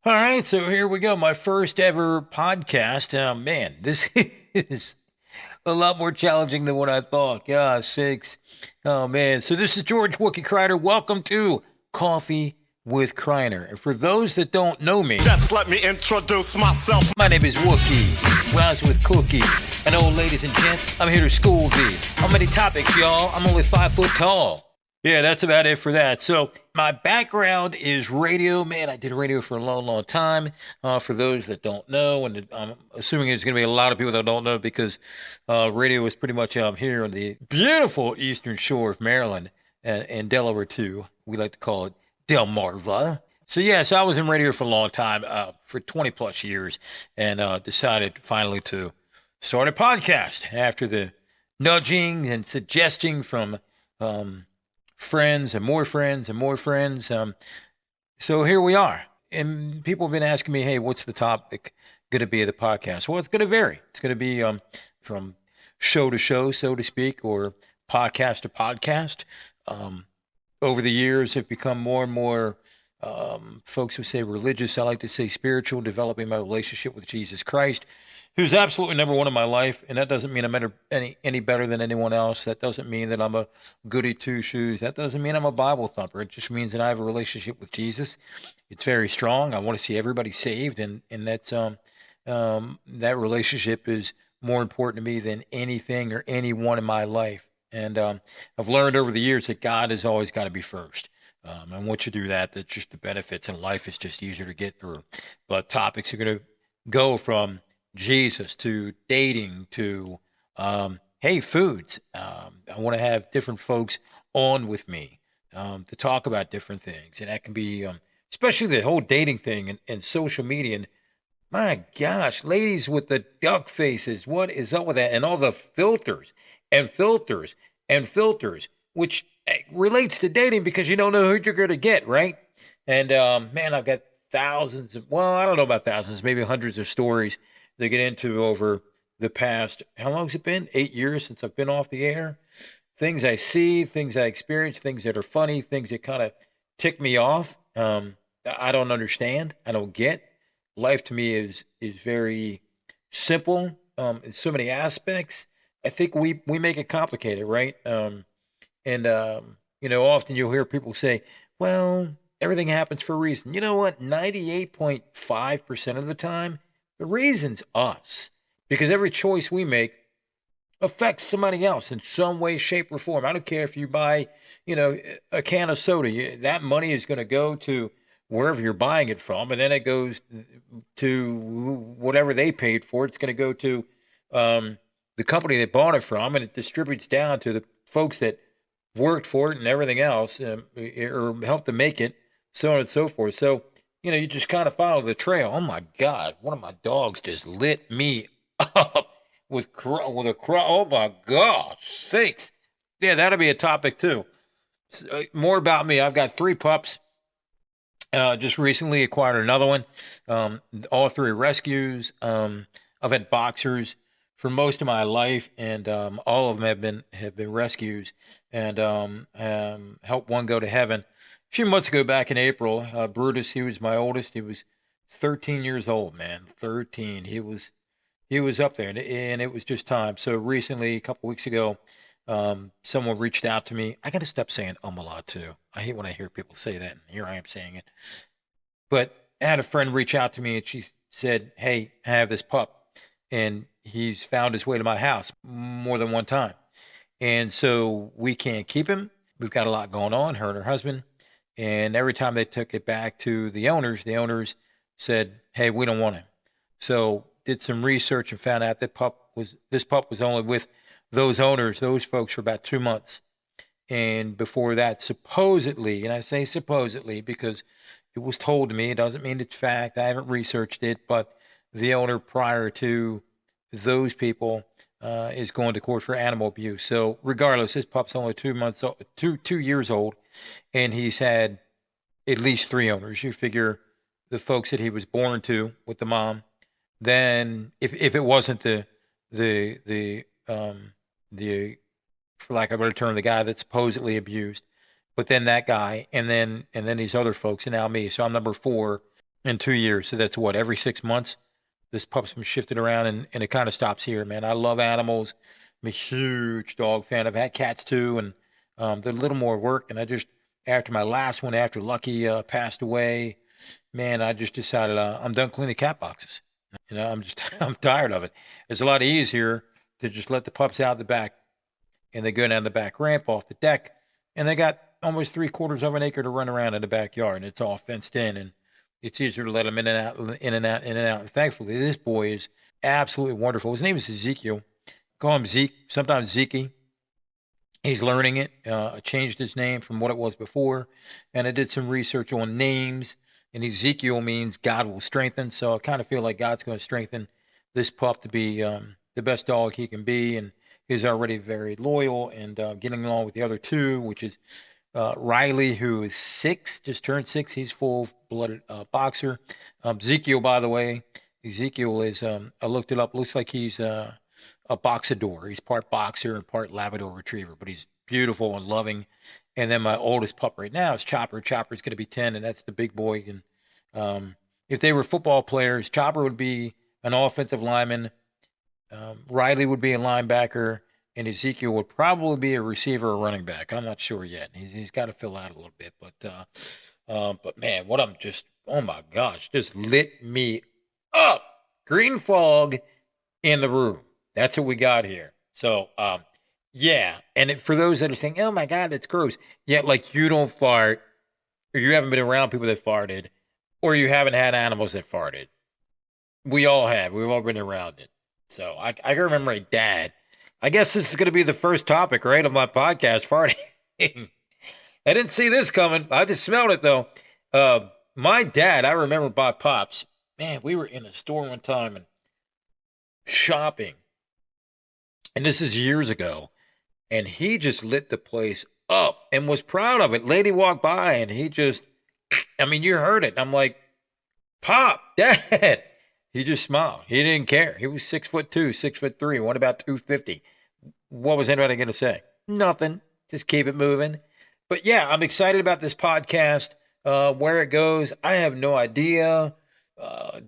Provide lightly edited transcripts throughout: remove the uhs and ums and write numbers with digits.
All right, so here we go. My first ever podcast. Man, this is a lot more challenging than what I thought. God sakes. Oh, man. So this is George Wookie Kreiner. Welcome to Coffee with Kreiner. And for those that don't know me, Just let me introduce myself. my name is Wookie. Rhymes with cookie. And oh, ladies and gents, I'm here to school thee. How many topics, y'all? I'm only 5 foot tall. Yeah, that's about it for that. So my background is radio. Man, I did radio for a long, long time. For those that don't know, and I'm assuming there's going to be a lot of people that don't know because radio is pretty much here on the beautiful eastern shore of Maryland and Delaware too. We like to call it Delmarva. So yes, I was in radio for a long time, for 20 plus years, and decided finally to start a podcast after the nudging and suggesting from friends and more friends and more friends. So here we are. And people have been asking me, hey, what's the topic going to be of the podcast? Well, it's going to vary. It's going to be from show to show, so to speak, or podcast to podcast. Over the years, have become more and more, folks who say religious. I like to say spiritual, developing my relationship with Jesus Christ, who's absolutely number one in my life. And that doesn't mean I'm any better than anyone else. That doesn't mean that I'm a goody two shoes. That doesn't mean I'm a Bible thumper. It just means that I have a relationship with Jesus. It's very strong. I want to see everybody saved, and that's that relationship is more important to me than anything or anyone in my life. And I've learned over the years that God has always got to be first. And once you do that, that's just the benefits in life is just easier to get through. But topics are going to go from Jesus to dating to hey, foods. I want to have different folks on with me to talk about different things, and that can be especially the whole dating thing and social media. And my gosh, ladies with the duck faces, what is up with that? And all the filters and filters and filters, which relates to dating because you don't know who you're going to get, right? And man, I've got thousands of, well, I don't know about thousands, maybe hundreds of stories to get into over the past, how long has it been? 8 years since I've been off the air. Things I see, things I experience, things that are funny, things that kind of tick me off. I don't understand. I don't get. Life to me is very simple in so many aspects. I think we make it complicated, right? And often you'll hear people say, "Well, everything happens for a reason." You know what? 98.5% of the time, the reason's us, because every choice we make affects somebody else in some way, shape, or form. I don't care if you buy, a can of soda. That money is going to go to wherever you're buying it from, and then it goes to whatever they paid for. It's going to go to the company that bought it from, and it distributes down to the folks that worked for it and everything else, or helped to make it, so on and so forth. So, you just kind of follow the trail. Oh my God, one of my dogs just lit me up with oh my gosh, sakes. Yeah, that'll be a topic too. More about me. I've got 3 pups. Just recently acquired another one. All 3 rescues. I've had boxers for most of my life, and all of them have been rescues, and helped one go to heaven a few months ago back in April. Brutus, he was my oldest. He was 13 years old, man. 13. He was up there, and it was just time. So recently, a couple weeks ago, someone reached out to me. I got to stop saying a lot too. I hate when I hear people say that, and here I am saying it. But I had a friend reach out to me, and she said, "Hey, I have this pup, and he's found his way to my house more than one time. And so we can't keep him. We've got a lot going on, her and her husband. And every time they took it back to the owners said, hey, we don't want him." So did some research and found out that this pup was only with those owners, those folks, for about 2 months. And before that, supposedly, and I say supposedly because it was told to me, it doesn't mean it's fact, I haven't researched it, but the owner prior to those people is going to court for animal abuse. So regardless, this pup's only 2 months old, 2 years old, and he's had at least 3 owners. You figure the folks that he was born to with the mom. Then if it wasn't the for lack of a better term, the guy that supposedly abused, but then that guy, and then these other folks, and now me. So I'm number 4. in 2 years. So that's what, every 6 months, this pup's been shifted around, and it kind of stops here, man. I love animals. I'm a huge dog fan. I've had cats too, and they're a little more work. And after my last one, after Lucky passed away, man, I just decided I'm done cleaning cat boxes. I'm tired of it. It's a lot easier to just let the pups out the back, and they go down the back ramp off the deck, and they got almost 3/4 of an acre to run around in the backyard, and it's all fenced in, and it's easier to let them in and out, in and out, in and out. And thankfully, this boy is absolutely wonderful. His name is Ezekiel. Call him Zeke, sometimes Zeke. He's learning it. I changed his name from what it was before, and I did some research on names. And Ezekiel means God will strengthen. So I kind of feel like God's going to strengthen this pup to be the best dog he can be. And he's already very loyal and getting along with the other two, which is Riley, who is 6, just turned 6. He's full-blooded boxer. Ezekiel, by the way, Ezekiel is, I looked it up, looks like he's a boxador. He's part boxer and part Labrador retriever, but he's beautiful and loving. And then my oldest pup right now is Chopper. Chopper's going to be 10, and that's the big boy. And if they were football players, Chopper would be an offensive lineman. Riley would be a linebacker, and Ezekiel would probably be a receiver or running back. I'm not sure yet. He's got to fill out a little bit. But man, oh my gosh, just lit me up. Green fog in the room. That's what we got here. So, yeah. And for those that are saying, oh my God, that's gross. Yeah, like you don't fart, or you haven't been around people that farted, or you haven't had animals that farted. We all have. We've all been around it. So I can remember my dad. I guess this is going to be the first topic, right, of my podcast, farting. I didn't see this coming. I just smelled it, though. My dad, I remember by Pops. Man, we were in a store one time and shopping. And this is years ago. And he just lit the place up and was proud of it. Lady walked by and he just, you heard it. I'm like, Pop, Dad. He just smiled. He didn't care. He was 6'2", 6'3", what about 250? What was anybody going to say? Nothing. Just keep it moving. But yeah, I'm excited about this podcast. Where it goes, I have no idea.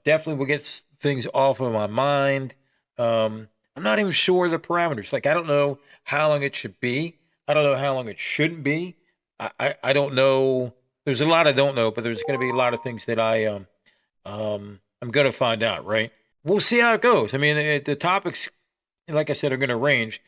Definitely will get things off of my mind. I'm not even sure the parameters. Like, I don't know how long it should be. I don't know how long it shouldn't be. I don't know. There's a lot I don't know, but there's going to be a lot of things that I'm going to find out, right? We'll see how it goes. The topics, like I said, are going to range.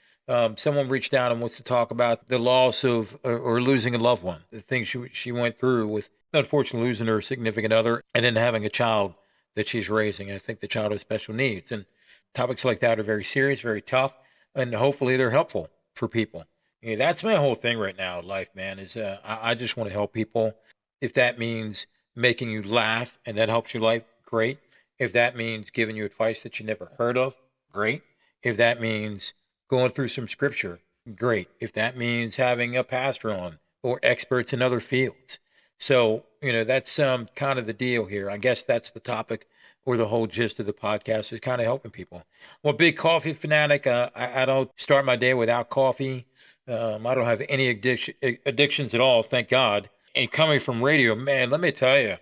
Someone reached out and wants to talk about the loss of or losing a loved one, the things she went through with, unfortunately, losing her significant other and then having a child that she's raising. I think the child has special needs. And topics like that are very serious, very tough, and hopefully they're helpful for people. That's my whole thing right now in life, man, is I just want to help people. If that means making you laugh and that helps your life, great. If that means giving you advice that you never heard of, great. If that means going through some scripture, great. If that means having a pastor on or experts in other fields. So, that's kind of the deal here. I guess that's the topic or the whole gist of the podcast is kind of helping people. Well, big coffee fanatic. I don't start my day without coffee. I don't have any addictions at all, thank God. And coming from radio, man, let me tell you,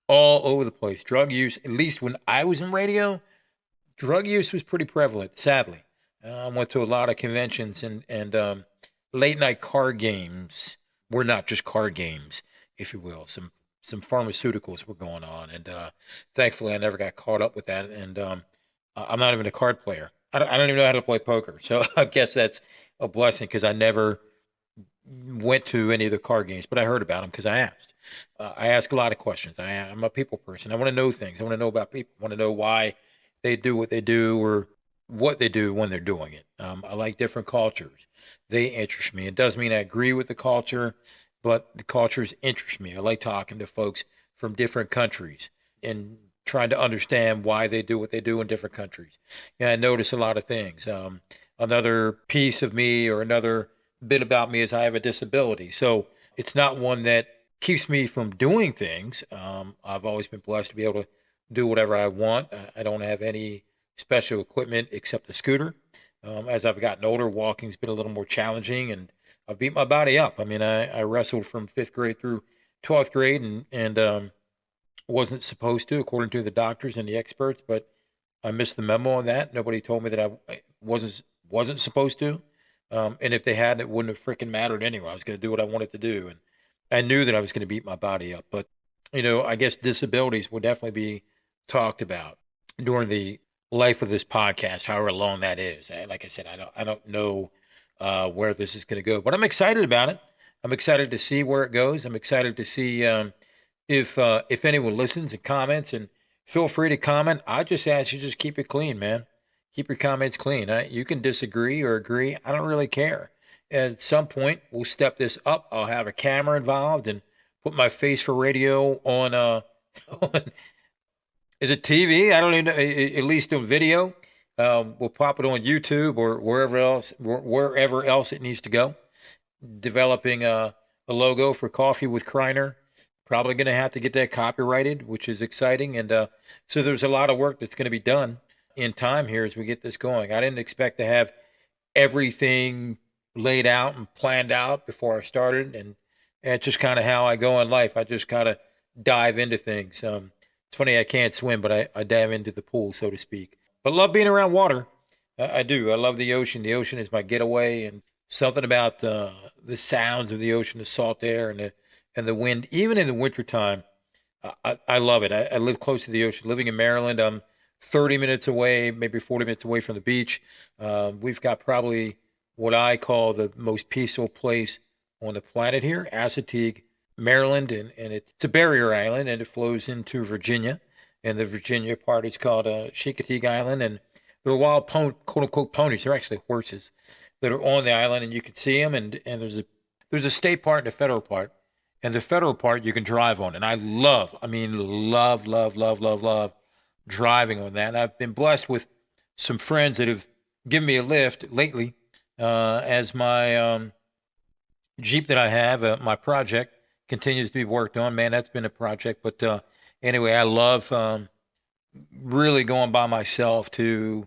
all over the place. Drug use, at least when I was in radio, drug use was pretty prevalent, sadly. I went to a lot of conventions and late night card games were not just card games, if you will. Some pharmaceuticals were going on. And thankfully, I never got caught up with that. And I'm not even a card player. I don't even know how to play poker. So I guess that's a blessing because I never went to any of the card games, but I heard about them because I asked. I ask a lot of questions. I'm a people person. I want to know things. I want to know about people. I want to know why they do what they do or what they do when they're doing it. I like different cultures. They interest me. It doesn't mean I agree with the culture, but the cultures interest me. I like talking to folks from different countries and trying to understand why they do what they do in different countries. And I notice a lot of things. Another piece of me or another bit about me is I have a disability. So it's not one that keeps me from doing things. I've always been blessed to be able to do whatever I want. I don't have any special equipment except a scooter. As I've gotten older, walking's been a little more challenging, and I've beat my body up. I wrestled from 5th grade through 12th grade, and wasn't supposed to, according to the doctors and the experts, but I missed the memo on that. Nobody told me that I wasn't supposed to. And if they had, it wouldn't have freaking mattered anyway. I was going to do what I wanted to do. And I knew that I was going to beat my body up. But, I guess disabilities will definitely be talked about during the life of this podcast, however long that is. Like I said, I don't know where this is going to go, but I'm excited about it. I'm excited to see where it goes. I'm excited to see if anyone listens and comments, and feel free to comment. I just ask you just keep it clean, man. Keep your comments clean. You can disagree or agree. I don't really care. At some point, we'll step this up. I'll have a camera involved and put my face for radio on, is it TV? I don't even know, at least on video. We'll pop it on YouTube or wherever else it needs to go. Developing a logo for Coffee with Kreiner. Probably going to have to get that copyrighted, which is exciting. And so there's a lot of work that's going to be done in time here as we get this going. I didn't expect to have everything laid out and planned out before I started. And it's just kind of how I go in life. I just kind of dive into things. It's funny, I can't swim, but I dive into the pool, so to speak. But love being around water. I do. I love the ocean. The ocean is my getaway, and something about the sounds of the ocean, the salt air, and the wind, even in the wintertime. I love it. I live close to the ocean. Living in Maryland, I'm 30 minutes away, maybe 40 minutes away from the beach. We've got probably what I call the most peaceful place on the planet here, Assateague, Maryland, and it's a barrier island, and it flows into Virginia. And the Virginia part is called Chincoteague Island, and there are wild quote-unquote ponies. They're actually horses that are on the island, and you can see them. And there's a state part and a federal part. And the federal part you can drive on. And I love driving on that. And I've been blessed with some friends that have given me a lift lately as my Jeep that I have, my project, continues to be worked on. Man, that's been a project. But anyway, I love really going by myself to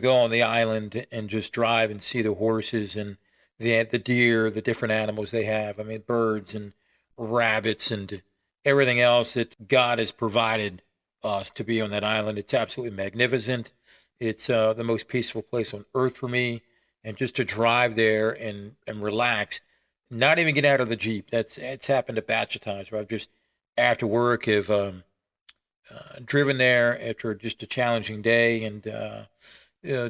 go on the island and just drive and see the horses and the deer, the different animals they have. I mean, birds and rabbits and everything else that God has provided us to be on that island. It's absolutely magnificent. It's the most peaceful place on earth for me. And just to drive there and relax, not even get out of the Jeep. It's happened a batch of times where I've just, after work, have driven there after just a challenging day and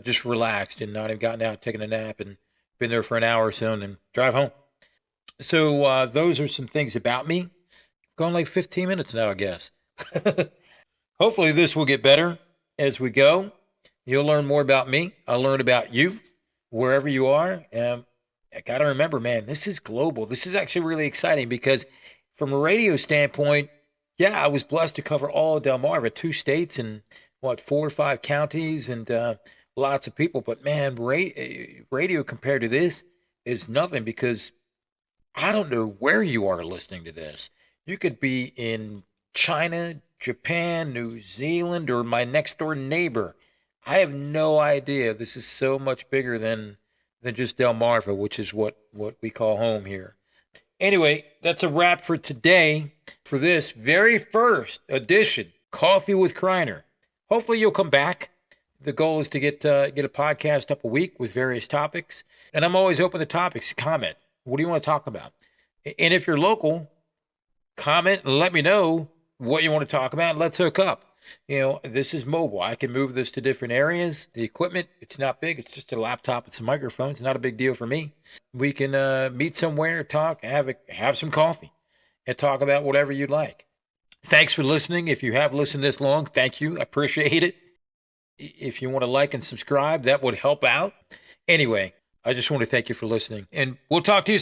just relaxed and not even gotten out, taken a nap, and been there for an hour or so and then drive home. So those are some things about me. Going like 15 minutes now, I guess. Hopefully this will get better as we go. You'll learn more about me. I'll learn about you wherever you are. I got to remember, man, this is global. This is actually really exciting because from a radio standpoint, yeah, I was blessed to cover all of Delmarva, 2 states and 4 or 5 counties and lots of people. But man, radio compared to this is nothing because I don't know where you are listening to this. You could be in China, Japan, New Zealand, or my next door neighbor. I have no idea. This is so much bigger than just Delmarva, which is what we call home here. Anyway, that's a wrap for today for this very first edition, Coffee with Kreiner. Hopefully you'll come back. The goal is to get a podcast up a week with various topics. And I'm always open to topics. Comment. What do you want to talk about? And if you're local, comment and let me know what you want to talk about. Let's hook up. This is mobile. I can move this to different areas. The equipment, it's not big. It's just a laptop and some microphones. It's not a big deal for me. We can meet somewhere, talk, have some coffee, and talk about whatever you'd like. Thanks for listening. If you have listened this long, thank you. I appreciate it. If you want to like and subscribe, that would help out. Anyway, I just want to thank you for listening. And we'll talk to you soon.